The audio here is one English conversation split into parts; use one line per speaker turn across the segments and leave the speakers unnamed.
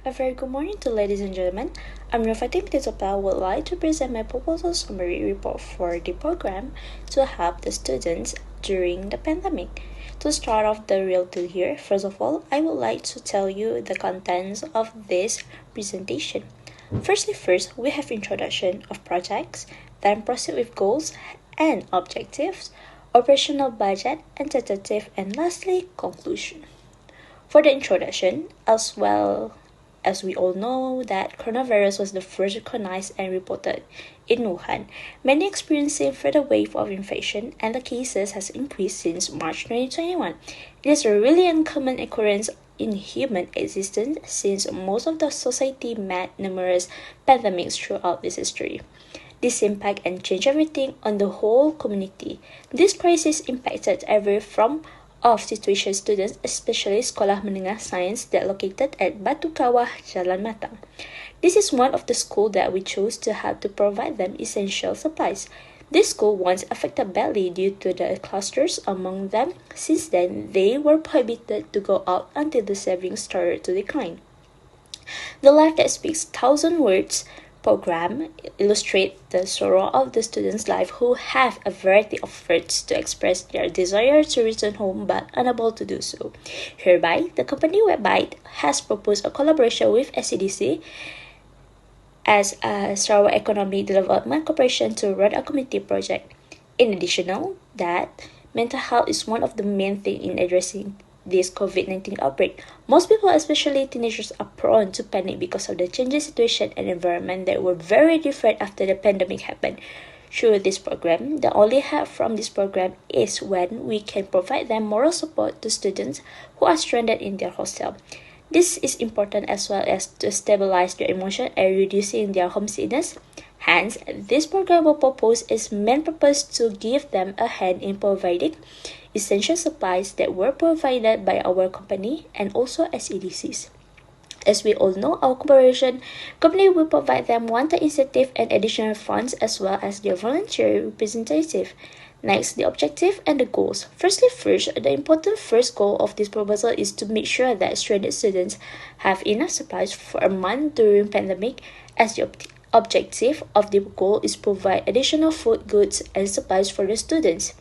A very good morning to ladies and gentlemen. I'm Nurul Fatin would like to present my proposal summary report for the program to help the students during the pandemic. To start off the real deal here, first of all, I would like to tell you the contents of this presentation. First, we have introduction of projects, then proceed with goals and objectives, operational budget and tentative, and lastly, conclusion. For the introduction, as well as we all know that coronavirus was the first recognized and reported in Wuhan, many experiencing further wave of infection and the cases has increased since March 2021. It is a really uncommon occurrence in human existence since most of the society met numerous pandemics throughout this history. This impact and change everything on the whole community. This crisis impacted every from of situation students, especially Sekolah Menengah Sains that located at Batu Kawah, Jalan Matang. This is one of the schools that we chose to help to provide them essential supplies. This school once affected badly due to the clusters among them. Since then, they were prohibited to go out until the savings started to decline. The Life That Speaks 1,000 Words program illustrates the sorrow of the students' life who have a variety of words to express their desire to return home but unable to do so. Hereby, the company Webbyte has proposed a collaboration with SCDC as a Sarawak Economic Development Corporation to run a community project. In addition, that mental health is one of the main things in addressing this COVID-19 outbreak. Most people, especially teenagers, are prone to panic because of the changing situation and environment that were very different after the pandemic happened. Through this program, the only help from this program is when we can provide them moral support to students who are stranded in their hostel. This is important as well as to stabilize their emotion and reducing their homesickness. Hence, this program will propose its main purpose to give them a hand in providing essential supplies that were provided by our company and also SEDCs. As we all know, our cooperation company will provide them one-time incentive and additional funds as well as their volunteer representative. Next, the objective and the goals. First, the important first goal of this proposal is to make sure that stranded students have enough supplies for a month during pandemic. As the objective of the goal is provide additional food, goods, and supplies for the students.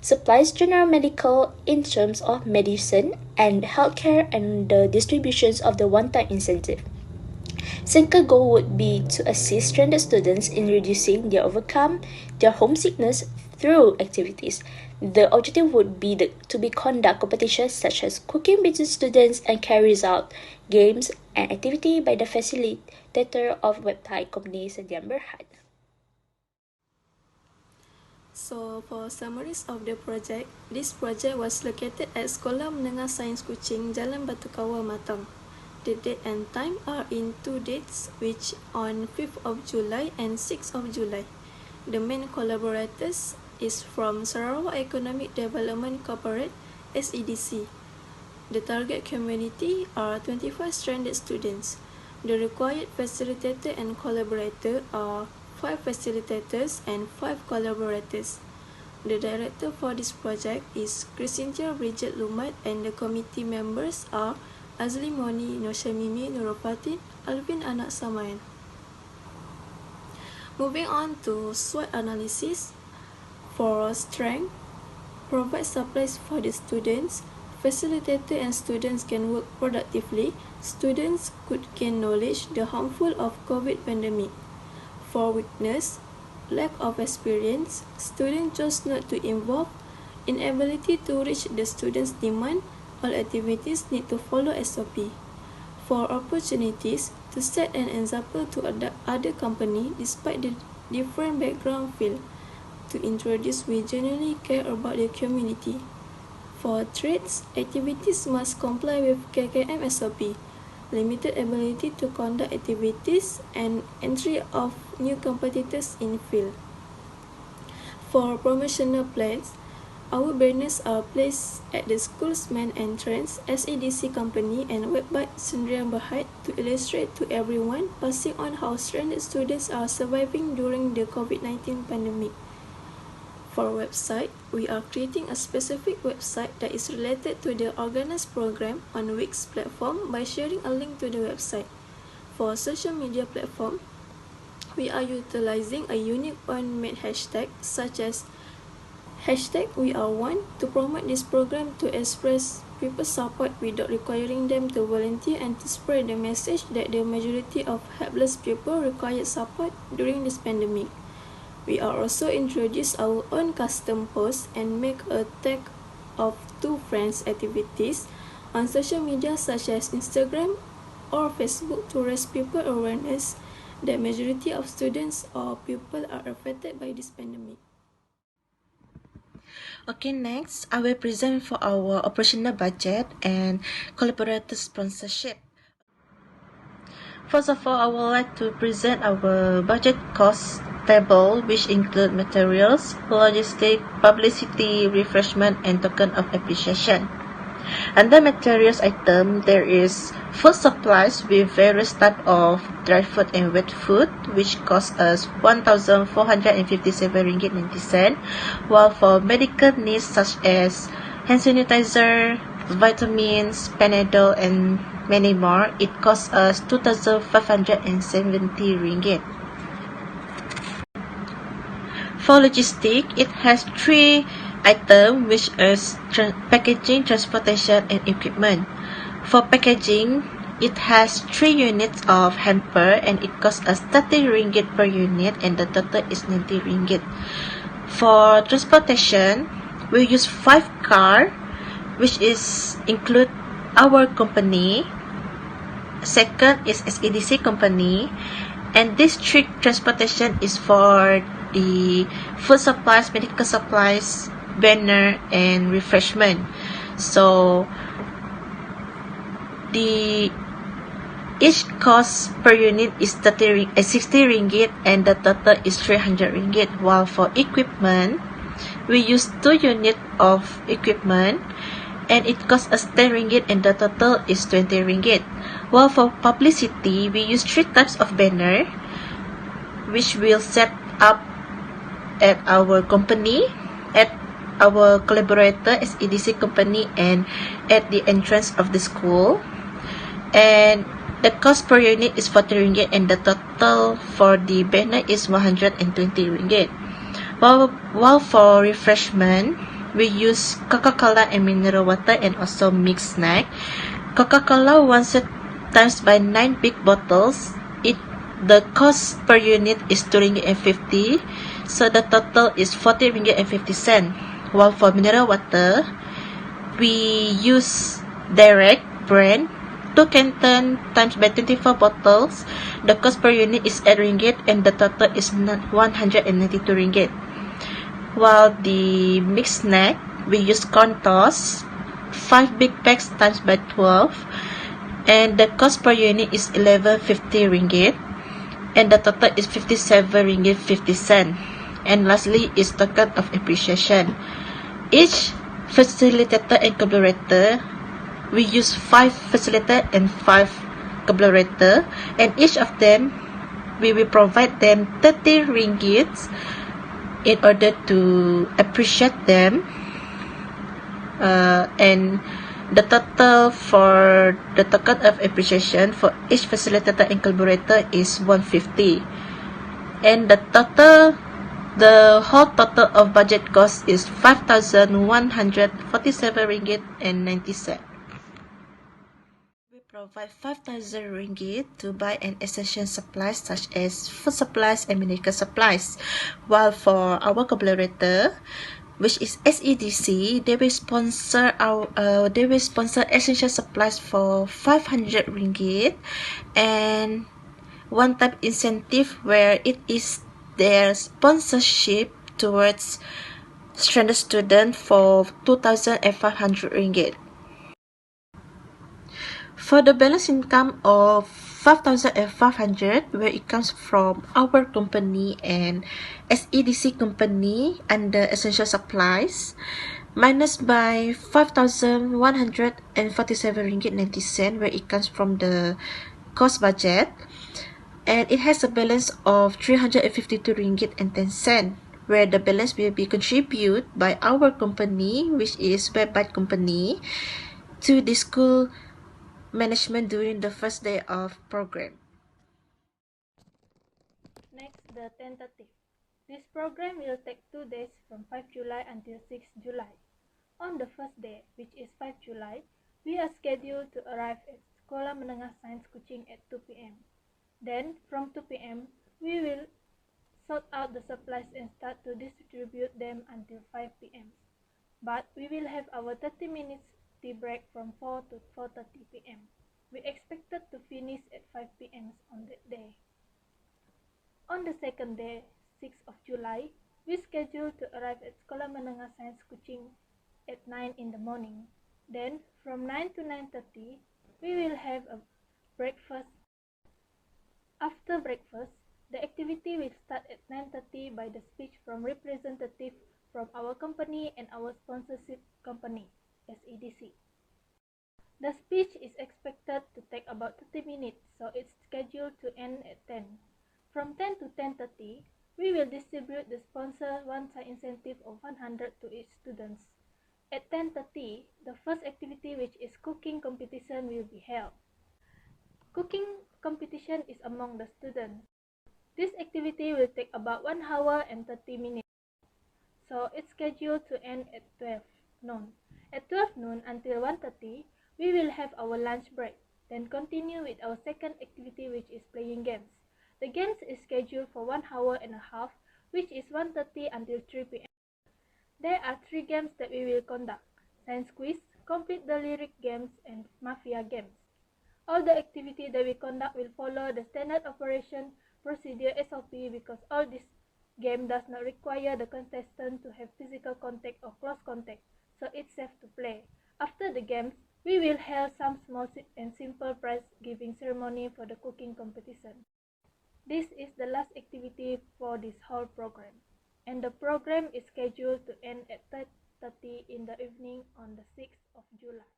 Supplies general medical in terms of medicine and healthcare and the distributions of the one-time incentive. Second goal would be to assist stranded students in reducing their overcome their homesickness through activities. The objective would be to conduct competitions such as cooking between students and carries out games and activity by the facilitator of website company Sediam Berhad.
So, for summaries of the project, this project was located at Sekolah Menengah Sains Kuching, Jalan Batu Kawah, Matang. The date and time are in 2 dates, which on 5th of July and 6th of July. The main collaborators is from Sarawak Economic Development Corporate, SEDC. The target community are 25 stranded students. The required facilitator and collaborator are 5 facilitators and 5 collaborators. The director for this project is Chriscynthia, Brigitte, Lumat, and the committee members are Azli Moni, Nur Shamimi, Nurul Fatin, Alvin, anak, Samail. Moving on to SWOT analysis. For strength, provide supplies for the students. Facilitator and students can work productively. Students could gain knowledge the harmful of COVID pandemic. For weakness, lack of experience, students chose not to involve. Inability to reach the students' demand, all activities need to follow SOP. For opportunities, to set an example to other company despite the different background field. To introduce we genuinely care about the community. For trades, activities must comply with KKM SOP. Limited ability to conduct activities and entry of new competitors in field. For promotional plans, our banners are placed at the school's main entrance, SEDC company and website Sdn Bhd to illustrate to everyone passing on how stranded students are surviving during the COVID-19 pandemic. For website, we are creating a specific website that is related to the organized program on Wix platform by sharing a link to the website. for social media platform, we are utilizing a unique on-made hashtag such as #WeAreOne to promote this program to express people's support without requiring them to volunteer and to spread the message that the majority of helpless people require support during this pandemic. We are also introduce our own custom posts and make a tag of two friends activities on social media such as Instagram or Facebook to raise people awareness that majority of students or people are affected by this pandemic.
Okay, next I will present for our operational budget and collaborator sponsorship. First of all, I would like to present our budget cost table, which include materials, logistic, publicity, refreshment, and token of appreciation. Under materials item, there is food supplies with various type of dry food and wet food, which cost us 1,457 ringgit 90 cent, while for medical needs such as hand sanitizer, vitamins, Panadol, and many more, it costs us 2,570 ringgit. For logistic, it has three items, which is packaging, transportation, and equipment. For packaging, it has 3 units of hamper and it costs us 30 ringgit per unit and the total is 90 ringgit. For transportation, we use 5 car, which is include our company. Second is SEDC company, and this 3 transportation is for the food supplies, medical supplies, banner, and refreshment. So the each cost per unit is 60 ringgit and the total is 300 ringgit. While for equipment, we use 2 units of equipment and it costs us 10 ringgit and the total is 20 ringgit. While for publicity, we use 3 types of banner, which we'll set up at our company, at our collaborator SEDC company, and at the entrance of the school. And the cost per unit is 40 ringgit and the total for the banner is 120 ringgit. While for refreshment, we use Coca-Cola and mineral water and also mixed snack. Coca-Cola one set times by 9 big bottles. The cost per unit is 2 ringgit and 50, so the total is 40 ringgit and 50 cent. While for mineral water, we use direct brand 2 Canton times by 24 bottles. The cost per unit is 8 ringgit and the total is 192 ringgit. While the mixed snack, we use corn toss 5 big packs times by 12 and the cost per unit is 1150 ringgit and the total is 57 ringgit 50 cent. And lastly is token of appreciation. Each facilitator and collaborator, we use 5 facilitator and 5 collaborator, and each of them we will provide them 30 ringgits in order to appreciate them, and the total for the token of appreciation for each facilitator and collaborator is 150, and the whole total of budget cost is 5,147 ringgit and 90 cent. We provide 5,000 ringgit to buy an essential supplies such as food supplies and medical supplies, while for our collaborator, which is SEDC, they will sponsor essential supplies for 500 ringgit and one-time incentive where it is their sponsorship towards stranded student for 2,500 ringgit. For the balance income of 5,500, where it comes from our company and SEDC company under essential supplies, minus by 5,147 ringgit 90 cent, where it comes from the cost budget, and it has a balance of 352 ringgit and 10 cent, where the balance will be contributed by our company, which is Webbyte company, to the school management during the first day of program.
the tentative. This program will take 2 days from 5 July until 6 July. On the first day, which is 5 July, we are scheduled to arrive at Sekolah Menengah Sains Kuching at 2 p.m. Then, from 2 p.m., we will sort out the supplies and start to distribute them until 5 p.m. But we will have our 30 minutes tea break from 4 to 4:30 p.m. We expected to finish at 5 p.m. on that day. On the second day, 6th of July, we scheduled to arrive at Sekolah Menengah Sains Kuching at 9 in the morning. Then, from 9 to 9:30, we will have a breakfast. After breakfast, the activity will start at 9:30 by the speech from representative from our company and our sponsorship company, SEDC. The speech is expected to take about 30 minutes, so it's scheduled to end at 10. From 10 to 10:30, we will distribute the sponsor one-time incentive of 100 to each student. At 10:30, the first activity, which is cooking competition, will be held. Cooking competition is among the students. This activity will take about 1 hour and 30 minutes, so it's scheduled to end at 12 noon. At 12 noon until 1:30, we will have our lunch break, then continue with our second activity, which is playing games. The games is scheduled for 1 hour and a half, which is 1:30 until 3 p.m. There are 3 games that we will conduct: Science Quiz, Complete the Lyric games, and Mafia games. All the activity that we conduct will follow the standard operation procedure SOP because all this game does not require the contestant to have physical contact or close contact, so it's safe to play. After the games, we will hold some small and simple prize giving ceremony for the cooking competition. This is the last activity for this whole program, and the program is scheduled to end at 3:30 in the evening on the 6th of July.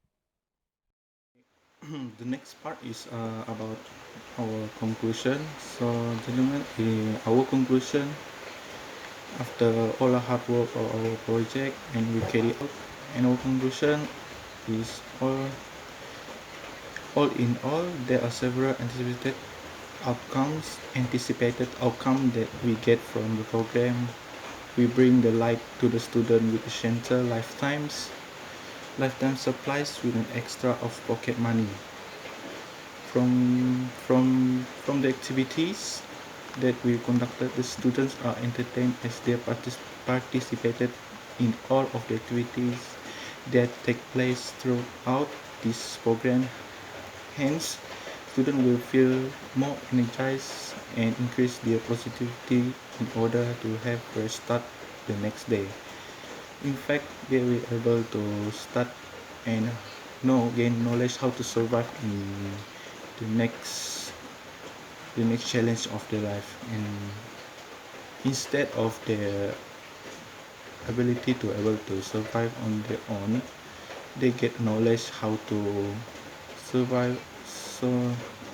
The next part is about our conclusion. So, gentlemen, our conclusion after all the hard work of our project and we carry out, and our conclusion is all in all, there are several anticipated outcomes that we get from the program. We bring the light to the student with essential lifetime supplies with an extra of pocket money. From the activities that we conducted, the students are entertained as they participated in all of the activities that take place throughout this program. Hence, students will feel more energized and increase their positivity in order to have a start the next day. In fact, they will be able to start and gain knowledge how to survive in the next challenge of their life, and instead of their ability to able to survive on their own, they get knowledge how to survive. So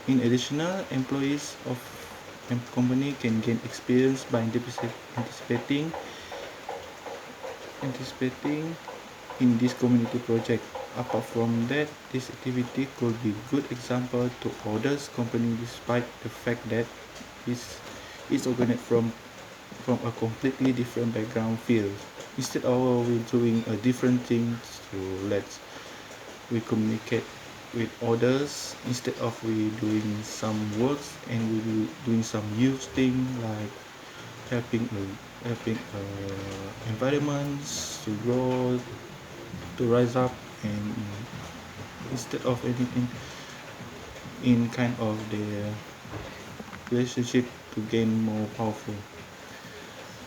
in additional, employees of a company can gain experience by anticipating in this community project. Apart from that, this activity could be a good example to others companies, despite the fact that it's organized from a completely different background field. Instead of we doing a different thing, so we communicate with others instead of we doing some works, and we doing some use thing like helping environments to grow, to rise up, and instead of anything in kind of the relationship to gain more powerful.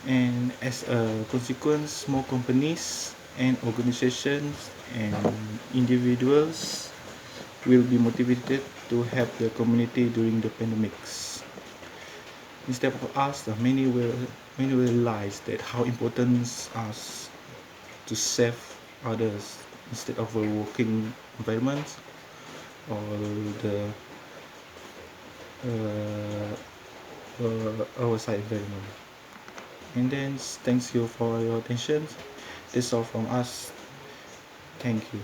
And as a consequence, small companies and organizations and individuals will be motivated to help the community during the pandemics. Instead of us, many will realize that how important us to save others instead of a working environment or the outside environment. And then thanks you for your attention. That's all from us. Thank you.